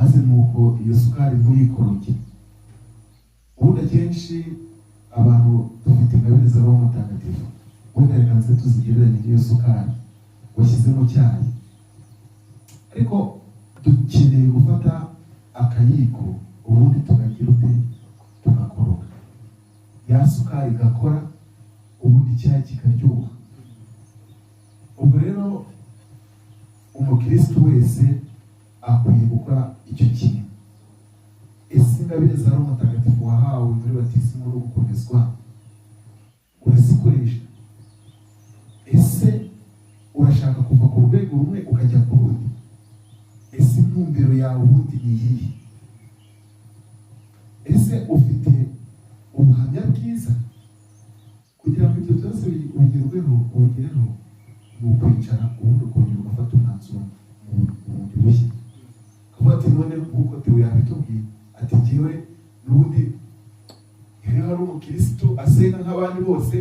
maze nuko iyo sukari ntuyikoroge. Ubundi akenshi abantu dufite ingabire za Roho Mutagatifu, wenda reka nze tuzigereranye n'iyo sukari washyize mu cyayi, ariko dukeneye gufata akayiko ubundi tukagira ute tugakoroga, ya sukari igakora, ubundi icyayi kikaryoha. Ubwo rero umukristo wese akwiye gukora icyo kintu. Ese ingabire za Roho Mutagatifu wahawe muri batisimu no gukomezwa urazikoresha? Ese urashaka kuva ku rwego rumwe ukajya ku rundi? Ese intumbero yawe ubundi ni iyihe? Ese ufite ubuhamya bwiza? Kugira ngo ibyo byose ubigereho ni ukwicara ubundi ukongera ugafata umwanzuro mu bundi bushya. Kuvuga ati none nk'uko Theo yabitubwiye ati jyewe n'ubundi iyo hari umukristo asenga nk'abandi bose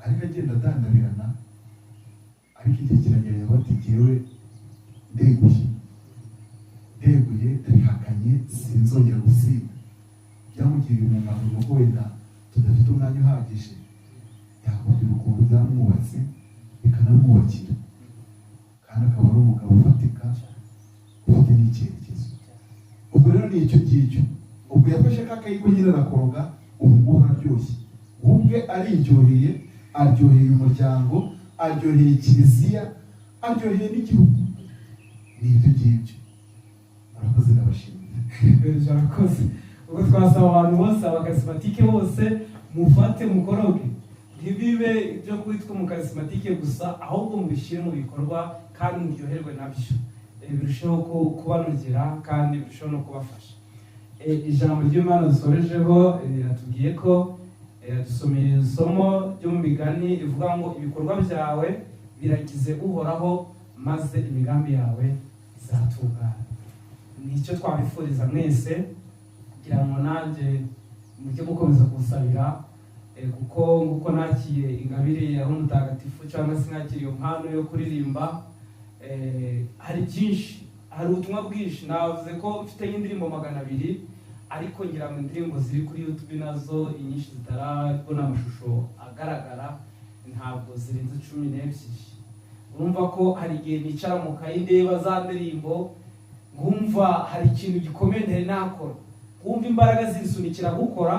ariko agenda adandabirana, ariko igihe kiragera bati jyewe ndeguye ndabihakanye sinzongera gusinda. Byamugiriye umumaro nuko wenda tudafite umwanya uhagije, yakubwira ukuntu byamwubatse bikanamwubakira, kandi akaba ari umugabo ufatika ufite n'icyerekezo. Ubwo rero ni icyo ngicyo. Ubwo yafashe kakayiko nyine arakoroga, ubu ngubu araryoshye. Ubwe ariryoheye, aryoheye umuryango, aryoheye kiliziya, aryoheye n'igihugu. Ni ibyo ngibyo. Murakoze ndabashimira. Murakoze. Ubwo twasaba abantu bose, abakarismatike bose, mufate mukoroge. Ntibibe ibyo kwitwa umukarismatike gusa, ahubwo mubishyire mu bikorwa kandi muryoherwe nabyo. Birushaho kubanogera kandi birushaho no kubafasha. Ijambo ry'Imana dusorejeho atubwiye ko dusomeye isomo ryo mu migani rivuga ngo ibikorwa byawe biragize Uhoraho maze imigambi yawe izatungana. Nicyo twabifuriza mwese, kugira ngo nanjye mujye mukomeza kusabira, kuko nguko nakiye ingabire ya Roho Mutagatifu cyangwa se nakiriye impano yo kuririmba. Hari byinshi, hari ubutumwa bwinshi. Navuze ko mfite indirimbo 200, ariko ngira ngo indirimbo ziri kuri YouTube nazo inyinshi zitarabona amashusho agaragara, ntabwo zirenze 12. Urumva ko hari igihe nicara mu kayi ndeba za ndirimbo, ngumva hari ikintu gikomeye ntari nakora, ngumva imbaraga zisunikira gukora,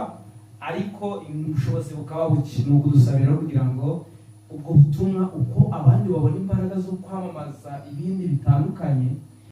ariko ubushobozi bukaba buke. Ni ukudusabira kugira ngo ubwo butumwa uko abandi babona imbaraga zo kwamamaza ibindi bitandukanye,